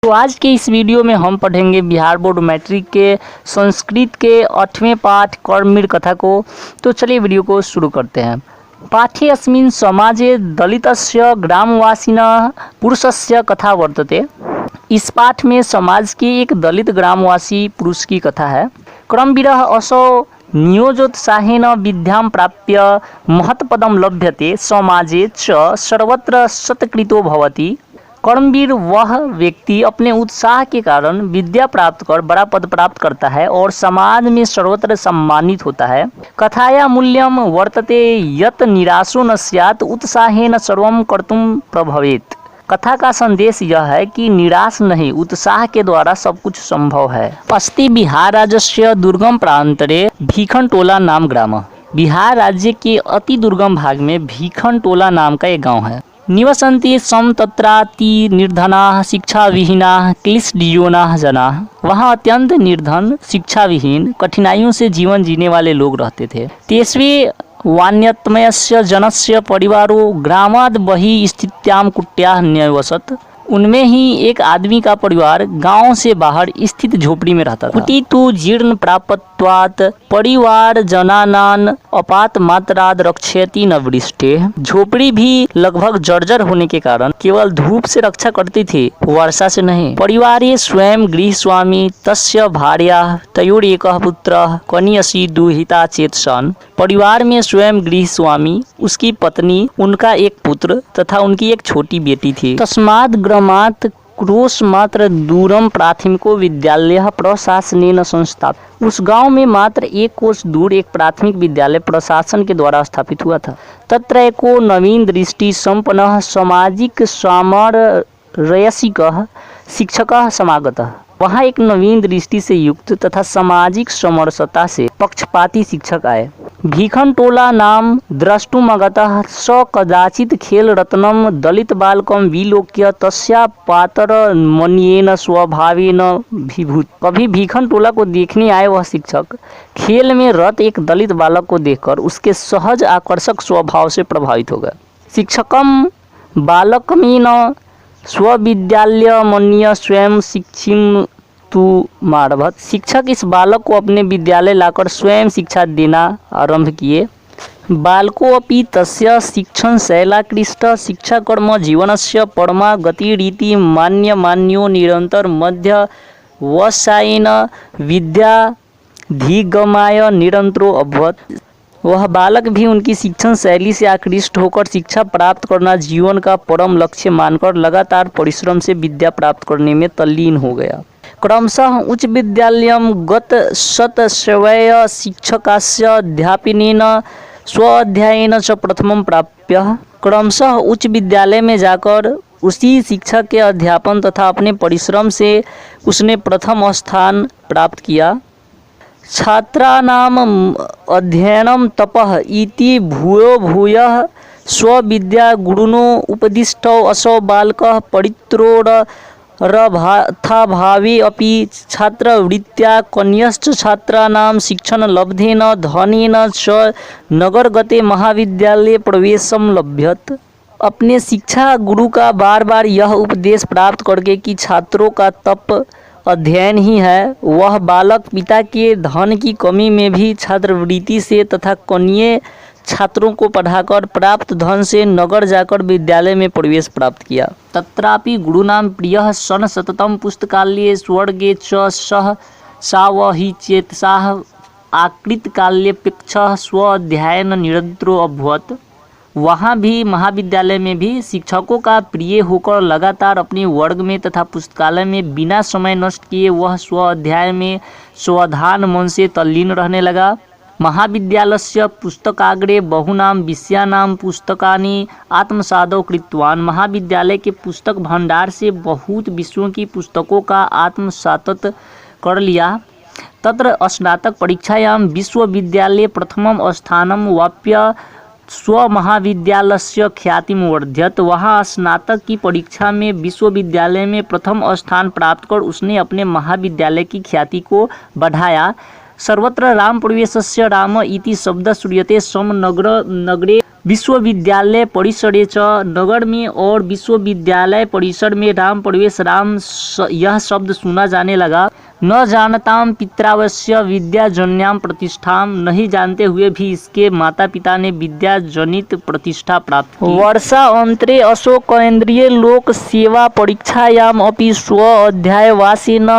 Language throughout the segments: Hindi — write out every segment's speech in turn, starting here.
तो आज के इस वीडियो में हम पढ़ेंगे बिहार बोर्ड मैट्रिक के संस्कृत के 8वें पाठ कर्मवीर कथा को। तो चलिए वीडियो को शुरू करते हैं। पाठे अस्मिन् समाजे दलितस्य ग्रामवासिनः पुरुषस्य कथा वर्तते। इस पाठ में समाज के एक दलित ग्रामवासी पुरुष की कथा है। कर्मवीरः असौ नियोजोत्साहेन विद्यां प्राप्य महत्पदं लभ्यते समाजे च सर्वत्र सत्कृतो भवति। कर्मवीर वह व्यक्ति अपने उत्साह के कारण विद्या प्राप्त कर बड़ा पद प्राप्त करता है और समाज में सर्वत्र सम्मानित होता है। कथाया मूल्यम वर्तते यत निराशो न स्यात् उत्साहेन सर्वं कर्तुं प्रभवेत्। कथा का संदेश यह है कि निराश नहीं, उत्साह के द्वारा सब कुछ संभव है। अस्ति बिहार राज्यस्य दुर्गम प्रांतरे भीखनटोला नाम ग्राम। बिहार राज्य के अति दुर्गम भाग में भीखनटोला नाम का एक गाँव है। निवसन्ति सम तत्राति निर्धनाः शिक्षाविहीनाः क्लिष्टजीवनाः जनाः। वहाँ अत्यंत निर्धन, शिक्षाविहीन, कठिनाइयों से जीवन जीने वाले लोग रहते थे। तेस्वे वान्यतमयस्य जनस्य परिवारो ग्रामाद् बहिः स्थित्यां कुट्याः न्यवसत्। उनमें ही एक आदमी का परिवार गांव से बाहर स्थित झोपड़ी में रहता था। कुटी तु जीर्ण प्राप्तत्वात् परिवार जनानान अपात मात्राद रक्षयति न वृष्टे। झोपड़ी भी लगभग जर्जर होने के कारण केवल धूप से रक्षा करती थी, वर्षा से नहीं। परिवारे स्वयं गृह स्वामी तस्य भार्या तयोरेकः पुत्रः कनियसी दुहिता चेतसन। परिवार में स्वयं गृह स्वामी, उसकी पत्नी, उनका एक पुत्र तथा उनकी एक छोटी बेटी थी। तस्मात् ग्रामात् क्रोश मात्र दूरम प्राथमिको विद्यालय प्रशासनेन संस्थापित। उस गांव में मात्र एक कोस दूर एक प्राथमिक विद्यालय प्रशासन के द्वारा स्थापित हुआ था। तत्र एको नवीन दृष्टि संपन्नः सामाजिक सामरस्यिकः शिक्षकः समागतः। वहाँ एक नवीन दृष्टि से युक्त तथा सामाजिक समरसता से पक्षपाती शिक्षक आए। भीखनटोला नाम द्रष्टुमगतः स कदाचित् खेल रत्नम दलित बालकम विलोक्य तस्या पातर मन्येन स्वभावेन विभूत। कभी भीखनटोला को देखने आए वह शिक्षक खेल में रत एक दलित बालक को देखकर उसके सहज आकर्षक स्वभाव से प्रभावित हो गए। शिक्षकम बालकमेन स्वविद्यालय मन्य स्वयं शिक्षिम तु मारभत। शिक्षक इस बालक को अपने विद्यालय लाकर स्वयं शिक्षा देना आरंभ किए। बालको अपि तस्य शिक्षण शैलाकृष्ट शिक्षा कर्म जीवनस्य परमा गतिरीति मान्यो निरंतर मध्य वसायेन विद्याधिगमाय निरंतरो अभवत्। वह बालक भी उनकी शिक्षण शैली से आकृष्ट होकर शिक्षा प्राप्त करना जीवन का परम लक्ष्य मानकर लगातार परिश्रम से विद्या प्राप्त करने में तल्लीन हो गया। क्रमशः उच्च विद्यालयं गत शतस्वय शिक्षकस्य अध्यापनेन स्वाध्यायेन च प्रथमं प्राप्य। क्रमशः उच्च विद्यालय में जाकर उसी शिक्षक के अध्यापन तथा अपने परिश्रम से उसने प्रथम स्थान प्राप्त किया। छात्राणाम अध्ययनम तपः इति भूयो भूयः स्वविद्या गुरुनो उपदिष्टौ असौ बालकः परित्रोढरभावे अपि छात्रवृत्त्या कन्यश्च छात्राणां शिक्षण लब्धेन धनेन च नगरगते महाविद्यालये प्रवेशं लभ्यत। अपने शिक्षा गुरु का बार बार यह उपदेश प्राप्त करके कि छात्रों का तप अध्ययन ही है, वह बालक पिता के धन की कमी में भी छात्रवृत्ति से तथा कन्या छात्रों को पढ़ाकर प्राप्त धन से नगर जाकर विद्यालय में प्रवेश प्राप्त किया। तत्रापि गुरुनाम प्रियः सन सततं पुस्तकालये स्वर्गे च सह सावहि चेतसाः आकृतकाल्यपेक्षः स्वाध्यायन निरंतरो अभवत्। वहाँ भी महाविद्यालय में भी शिक्षकों का प्रिय होकर लगातार अपने वर्ग में तथा पुस्तकालय में बिना समय नष्ट किए वह स्व अध्याय में स्वधान मन से तल्लीन रहने लगा। महाविद्यालयस्य पुस्तकाग्रे बहूनां विषयाणां पुस्तकानि आत्मसादौ कृतवान्। महाविद्यालय के पुस्तक भंडार से बहुत विषयों की पुस्तकों का आत्मसात कर लिया। तत्र स्नातक परीक्षायां विश्वविद्यालये प्रथमं स्थानं वाप्य स्व महाविद्यालयस्य ख्यातिम वर्ध्यत। वहाँ स्नातक की परीक्षा में विश्वविद्यालय में प्रथम स्थान प्राप्त कर उसने अपने महाविद्यालय की ख्याति को बढ़ाया। सर्वत्र राम प्रवेशस्य राम इति शब्द श्रूयते सम नगरे विश्वविद्यालय परिसरे च नगर में और विश्वविद्यालय परिसर में राम प्रवेश यह शब्द सुना जाने लगा। न जानताम पित्रावस्य विद्याजन्याम प्रतिष्ठाम, नहीं जानते हुए भी इसके माता पिता ने विद्या जनित प्रतिष्ठा प्राप्त की। वर्षांतरे अशोकेन्द्रिय लोक सेवा परीक्षायाम अपि स्व अध्यायवासेन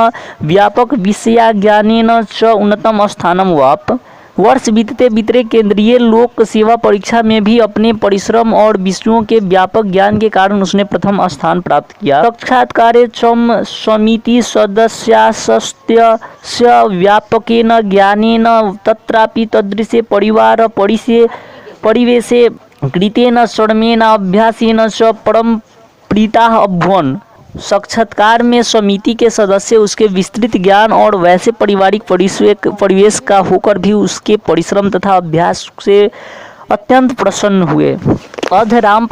व्यापक विषयाज्ञानेन च उन्नतम स्थानम वाप। वर्ष बीतते बीतते केंद्रीय लोक सेवा परीक्षा में भी अपने परिश्रम और विषयों के व्यापक ज्ञान के कारण उसने प्रथम स्थान प्राप्त किया। साक्षात्कारे चम समिति सदस्यास्य व्यापकेन ज्ञानेन तत्रापि तदृशे परिवार परिवेशे कृतेन श्रमेण अभ्यासेन च परम प्रीताः अभवन्। साक्षात्कार में समिति के सदस्य उसके विस्तृत ज्ञान और वैसे पारिवारिक परिवेश का होकर भी उसके परिश्रम तथा अभ्यास से अत्यंत प्रसन्न हुए। अध राम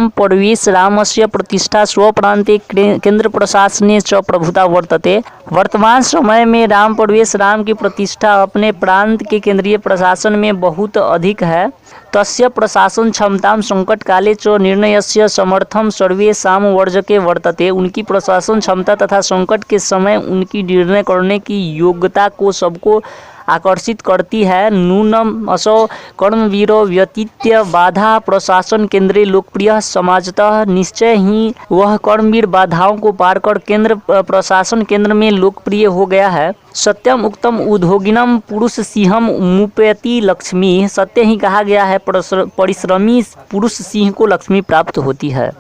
प्रवेश रामस्य प्रतिष्ठा स्वप्रांते केंद्र प्रशासने च प्रभुता वर्तते। वर्तमान समय में राम प्रवेश राम की प्रतिष्ठा अपने प्रांत के केंद्रीय प्रशासन में बहुत अधिक है। तस्य प्रशासन क्षमतां संकट काले च निर्णयस्य समर्थम सर्वेषां वर्जके वर्तते। उनकी प्रशासन क्षमता तथा संकट के समय उनकी निर्णय करने की योग्यता को सबको आकर्षित करती है। नूनम असौ कर्मवीरो व्यतीत्य बाधा प्रशासन केंद्रे लोकप्रिय समाजतः, निश्चय ही वह कर्मवीर बाधाओं को पार कर केंद्र प्रशासन केंद्र में लोकप्रिय हो गया है। सत्यम उक्तम उद्योगिनम पुरुष सिंहम मुपैति लक्ष्मी, सत्य ही कहा गया है परिश्रमी पुरुष सिंह को लक्ष्मी प्राप्त होती है।